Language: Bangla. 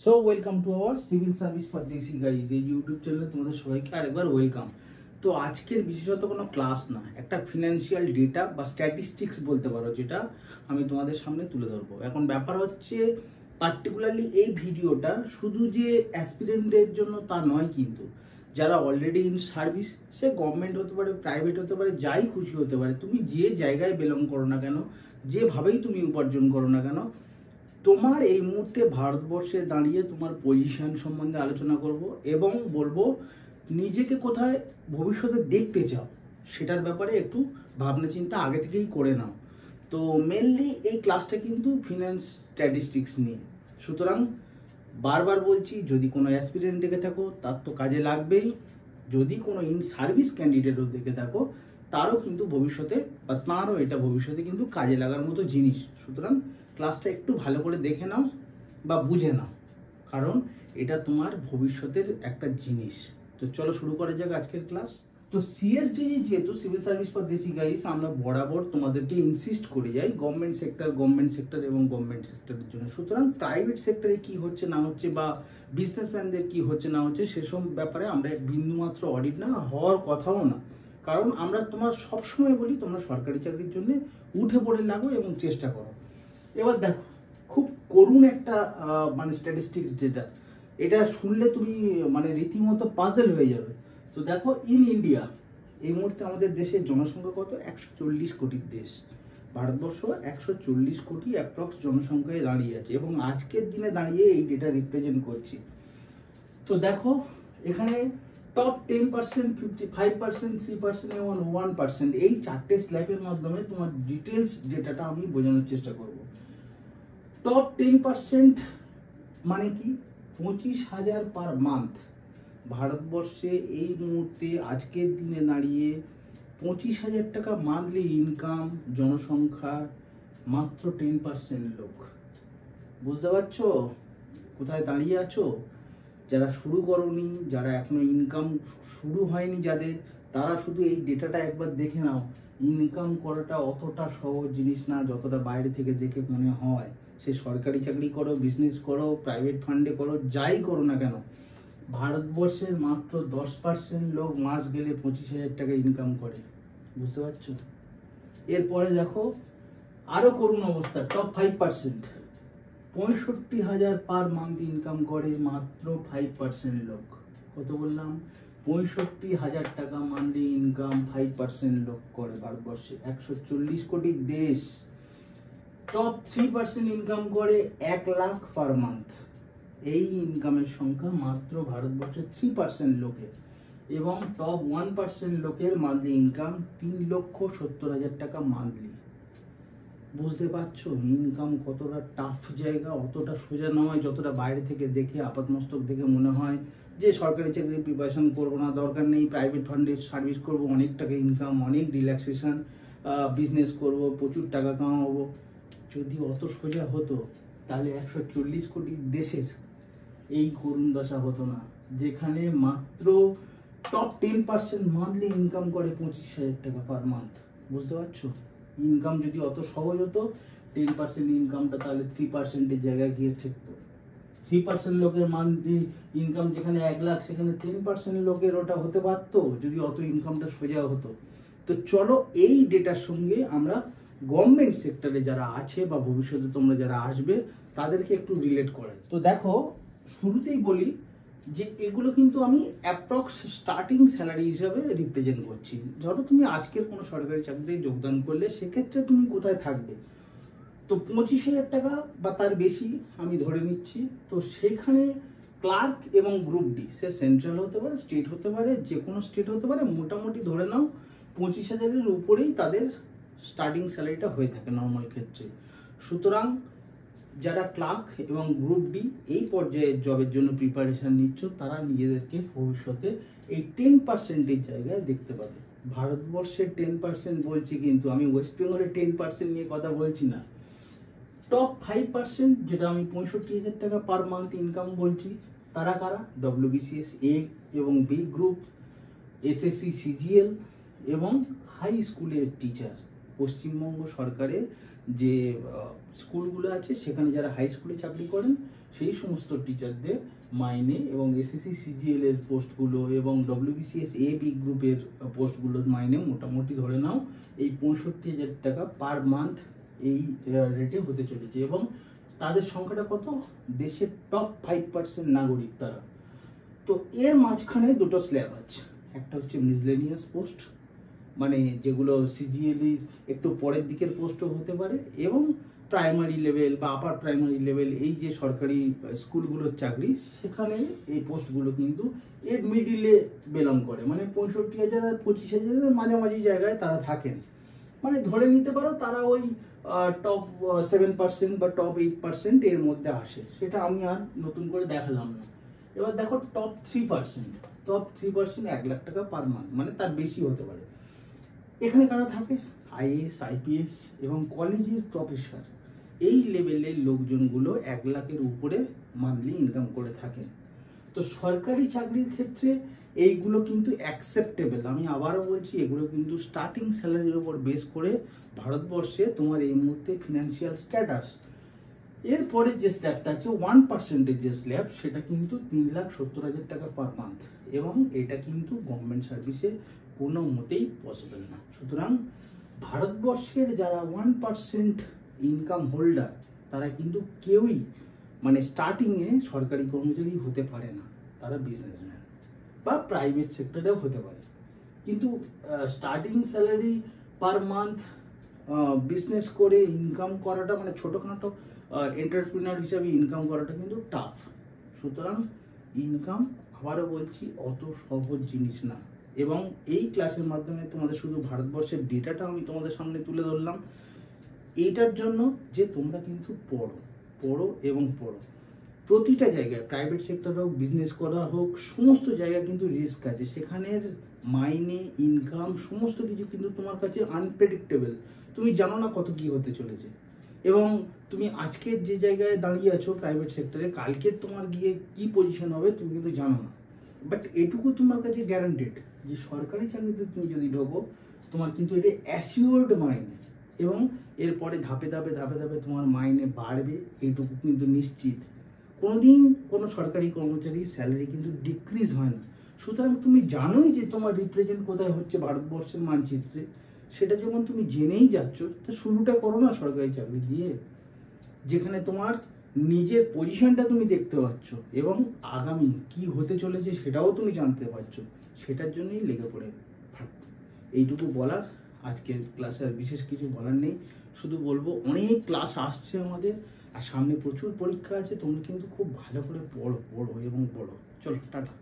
So welcome to our civil service পদ্ধতি গাইজ, এই ইউটিউব চ্যানেলে তোমাদের সবাইকে আরেকবার ওয়েলকাম। তো আজকের বিশেষত কোনো ক্লাস না, একটা ফিনান্সিয়াল ডেটা বা স্ট্যাটিস্টিক্স বলতে পারো, যেটা আমি তোমাদের সামনে তুলে ধরবো। এখন ব্যাপার হচ্ছে পার্টিকুলারলি এই ভিডিওটা শুধু যে অ্যাসপিরেন্টদের জন্য তা নয়, কিন্তু যারা already in service, say government হতে পারে, প্রাইভেট হতে পারে, যাই খুশি হতে পারে, তুমি যে জায়গায় বিলং করো না কেন, যেভাবেই তুমি উপার্জন করো না কেন, তোমার এই মুহূর্তে ভারতবর্ষে দাঁড়িয়ে তোমার পজিশন সম্বন্ধে আলোচনা করব এবং বলবো নিজেকে কোথায় ভবিষ্যতে দেখতে চাও সেটার ব্যাপারে একটু ভাবনা চিন্তা আগে থেকেই করে নাও। তো মেনলি এই ক্লাসটা কিন্তু ফিনান্স স্ট্যাটিস্টিক্স নিয়ে, সুতরাং বারবার বলছি, যদি কোনো অ্যাসপিরেন্ট দেখে থাকো তার তো কাজে লাগবেই, যদি কোনো ইন সার্ভিস ক্যান্ডিডেটও দেখে থাকো তারও কিন্তু ভবিষ্যতে বা তাঁরও এটা ভবিষ্যতে কিন্তু কাজে লাগার মতো জিনিস। সুতরাং ক্লাসটা একটু ভালো করে দেখে নাও বা বুঝে নাও, কারণ এটা তোমার ভবিষ্যতের একটা জিনিস। তো চলো শুরু করা যাক আজকের ক্লাস। তো সিএসডিজি যেহেতু সিভিল সার্ভিস ফর দেশি গাইস, আমরা বরাবর তোমাদেরকে ইনসিস্ট করে যাই গভর্নমেন্ট সেক্টর এবং গভর্নমেন্ট সেক্টরের জন্য। সুতরাং প্রাইভেট সেক্টরে কি হচ্ছে না হচ্ছে বা বিজনেসম্যানদের কি হচ্ছে না হচ্ছে সেসব ব্যাপারে আমরা বিন্দুমাত্র অডিট না হওয়ার কথাও না, কারণ আমরা তোমার সবসময় বলি তোমরা সরকারি চাকরির জন্য উঠে পড়ে লাগো এবং চেষ্টা করো। এবার দেখো, খুব করুণ একটা মানে স্ট্যাটিস্টিক্স ডেটা, এটা শুনলে তুমি মানে রীতিমতো পাজল হয়ে যাবে। তো দেখো, ইন ইন্ডিয়া এই মুহূর্তে আমাদের দেশের জনসংখ্যা কত? 140 কোটির দেশ। ভারতবর্ষ 140 কোটি অ্যাপ্রক্স জনসংখ্যায় দাঁড়িয়ে আছে এবং আজকের দিনে দাঁড়িয়ে এই ডেটা রিপ্রেজেন্ট করছি। তো দেখো, এখানে টপ 10%, 55%, 3% এবং 1%, এই চারটে স্ল্যাবের মাধ্যমে তোমার ডিটেলস ডেটাটা আমি বোঝানোর চেষ্টা করব। টপ 10% মানে কি? 25,000 পার মান্থ। ভারতবর্ষে এই মুহূর্তে আজকের দিনে দাঁড়িয়ে 25,000 টাকা মান্থলি ইনকাম জনসংখ্যার মাত্র 10% লোক। বুঝতে পারছো কোথায় দাঁড়িয়ে আছো? যারা শুরু করনি, যারা এখনো ইনকাম শুরু হয়নি যাদের, তারা শুধু এই ডেটাটা একবার দেখে নাও। ইনকাম করাটা অতটা সহজ জিনিস না যতটা বাইরে থেকে দেখে মনে হয়। সে সরকারি চাকরি করো, বিজনেস করো, প্রাইভেট ফান্ডে করো, যাই করো না কেন, ভারতবর্ষের মাত্র 10% লোক মাস গেলে 25,000 টাকা ইনকাম করে। বুঝতে পারছো? এরপরে দেখো আরো করুণ অবস্থা, টপ 5%, 65,000 পার মান্থ ইনকাম করে মাত্র 5% লোক। কত বললাম? 65,000 টাকা মান্থলি ইনকাম 5% লোক করে ভারতবর্ষে, 140 কোটি দেশ। টপ 3% ইনকাম করে 1 লাখ পার মান্থ। এই ইনকামের সংখ্যা মাত্র ভারতবর্ষের 3% লোকের, এবং টপ 1% লোকের মান্থলি ইনকাম 3,70,000 টাকা মান্থলি। বুঝতে পারছো ইনকাম কতটা টাফ জায়গা? অতটা সোজা নয় যতটা বাইরে থেকে দেখে আপাতমস্তক দেখে মনে হয় যে সরকারি চাকরির প্রিপারেশন করবো না, দরকার নেই, প্রাইভেট ফান্ডে সার্ভিস করবো, অনেক টাকা ইনকাম, অনেক রিল্যাক্সেশন, বিজনেস করব, প্রচুর টাকা কামাবো। যদি অত সোজা হতো তাহলে 140 কোটি দেশের এই করুণ দশা হতো না, যেখানে মাত্র টপ 10% মান্থলি ইনকাম করে 25,000 টাকা পার মান্থ। বুঝতে পারছো? ইনকাম যদি অত সহজ হতো, 10% ইনকামটা তাহলে 3%-এর জায়গায় গিয়ে ঠেকতো। 3% লোকের মান্থলি ইনকাম যেখানে 1 লাখ, সেখানে 10% লোকের ওটা হতে পারতো যদি অত ইনকামটা সোজা হতো। তো চলো এই ডেটার সঙ্গে আমরা গভর্নমেন্ট সেক্টরে যারা আছে বা ভবিষ্যতে তোমরা যারা আসবে তাদেরকে একটু রিলেট করাই। তো দেখো, শুরুতেই বলি যে এগুলো কিন্তু আমি অ্যাপ্রক্স স্টার্টিং স্যালারি হিসাবে রিপ্রেজেন্ট করছি। ধরো তুমি আজকের কোনো সরকারি চাকরিতে যোগদান করলে, সেক্ষেত্রে তুমি কোথায় থাকবে? তো 25,000 টাকা বা তার বেশি আমি ধরে নিচ্ছি। তো সেখানে ক্লার্ক এবং গ্রুপ ডি, সে সেন্ট্রাল হতে পারে, স্টেট হতে পারে, যে কোনো স্টেট হতে পারে, মোটামুটি ধরে নাও 25,000-এর উপরেই তাদের স্টার্টিং স্যালারিটা হয়ে থাকে নর্মাল ক্ষেত্রে। সুতরাং যারা ক্লার্ক এবং গ্রুপ ডি এই পর্যায়ের জবের জন্য প্রিপারেশন নিচ্ছ, তারা নিজেদেরকে ভবিষ্যতে এই 10%-এর জায়গায় দেখতে পাবে। ভারতবর্ষের 10% বলছি, কিন্তু আমি ওয়েস্ট বেঙ্গলের 10% নিয়ে কথা বলছি না। টপ 5% যেটা আমি 65,000 টাকা পার মান্থ ইনকাম বলছি, তারা কারা? WBCS এ এবং বি গ্রুপ, SSC CGL এবং হাই স্কুলের টিচার। পশ্চিমবঙ্গ সরকারের যে স্কুলগুলো আছে সেখানে যারা হাই স্কুলে চাকরি করেন, সেই সমস্ত টিচারদের মাইনে এবং এসএসসি সিজিএল এর পোস্টগুলো এবং ডব্লিউবিসিএস এ বি গ্রুপের পোস্টগুলোর মাইনে মোটামুটি ধরে নাও এই 65,000 টাকা পার মান্থ এই রেটে হতে চলেছে। এবং তাদের সংখ্যাটা কত? দেশের টপ 5% নাগরিক তারা। তো এর মাঝখানে দুটো স্ল্যাব আছে, একটা হচ্ছে মিসলেনিয়াস পোস্ট, মানে যেগুলো সিজিএল এর একটু পরের দিকের পোস্টও হতে পারে, এবং প্রাইমারি লেভেল বা আপার প্রাইমারি লেভেল এই যে সরকারি স্কুলগুলোর চাকরি, সেখানে এই পোস্টগুলো কিন্তু এর মিডিলে বিলং করে, মানে 65,000 আর 25,000 মাঝামাঝি জায়গায় তারা থাকেন। মানে ধরে নিতে পারো তারা ওই টপ 7% বা টপ 8% এর মধ্যে আসে। সেটা আমি আর নতুন করে দেখালাম না। এবার দেখো টপ 3%, টপ 3% 1 লাখ টাকা পার মান্থ, মানে তার বেশি হতে পারে। এখানে কারা থাকে? আইএএস, আইপিএস এবং কলেজের প্রফেসর, এই লেভেলের লোকজনগুলো 1 লাখের উপরে মান্থলি ইনকাম করে থাকেন। তো সরকারি চাকরির ক্ষেত্রে এইগুলো কিন্তু অ্যাকসেপ্টেবল। আমি আবারও বলছি, এগুলো কিন্তু স্টার্টিং স্যালারির উপর বেস করে ভারতবর্ষে তোমার এই মুহূর্তে ফিনান্সিয়াল স্ট্যাটাস। এরপরে যে স্ল্যাবটা আছে 1% যে স্ল্যাব, সেটা কিন্তু 3,70,000 টাকা পার মান্থ, এবং এটা কিন্তু গভর্নমেন্ট সার্ভিসে কোনো মতেই পসিবল না। সুতরাং ভারতবর্ষের যারা 1% ইনকাম হোল্ডার, তারা কিন্তু কেউই মানে স্টার্টিংয়ে সরকারি কর্মচারী হতে পারে না, তারা বিজনেসম্যান বা প্রাইভেট সেক্টরেও হতে পারে। কিন্তু starting salary per month business করে ইনকাম করাটা, মানে ছোটোখাটো এন্টারপ্রিনার হিসাবে ইনকাম করাটা কিন্তু টাফ। সুতরাং ইনকাম, আবারও বলছি, অত সহজ জিনিস না। এবং এই ক্লাসের মাধ্যমে তোমাদের শুধু ভারতবর্ষের ডেটাটা আমি তোমাদের সামনে তুলে ধরলাম এইটার জন্য যে তোমরা কিন্তু পড়ো এবং পড়ো। প্রতিটা জায়গায়, প্রাইভেট সেক্টর হোক, বিজনেস করা হোক, সমস্ত জায়গায় কিন্তু রিস্ক আছে। সেখানের মাইনে, ইনকাম, সমস্ত কিছু কিন্তু তোমার কাছে আনপ্রেডিক্টেবল। তুমি জানো না কত কি হতে চলেছে, এবং তুমি আজকের যে জায়গায় দাঁড়িয়ে আছো প্রাইভেট সেক্টরে, কালকে তোমার গিয়ে কি পজিশন হবে তুমি কিন্তু জানো না। বাট এটুকু তোমার কাছে গ্যারান্টেড যে সরকারি চাকরিতে তুমি যদি ঢোকো, তোমার কিন্তু এটা অ্যাসিওর্ড মাইনে, এবং এরপরে ধাপে ধাপে তোমার মাইনে বাড়বে, এইটুকু কিন্তু নিশ্চিত। কোনোদিন কোনো সরকারি কর্মচারী স্যালারি কিন্তু ডিক্রিজ হয় না। সুতরাং তুমি জানোই যে তোমার রিপ্রেজেন্ট কোথায় হচ্ছে ভারতবর্ষের মানচিত্রে, সেটা যখন তুমি জেনেই যাচ্ছ, তো শুরুটা করো না সরকারি চাকরি দিয়ে, যেখানে তোমার নিজের পজিশনটা তুমি দেখতে পাচ্ছ এবং আগামী কি হতে চলেছে সেটাও তুমি জানতে পারছো। সেটার জন্যই লেগে পড়ে থাকো। এইটুকু বলার, আজকের ক্লাসে আর বিশেষ কিছু বলার নেই। শুধু বলবো অনেক ক্লাস আসছে আমাদের, আর সামনে প্রচুর পরীক্ষা আছে। তোমরা কিন্তু খুব ভালো করে পড়ো এবং পড়ো। চলো, টাটা।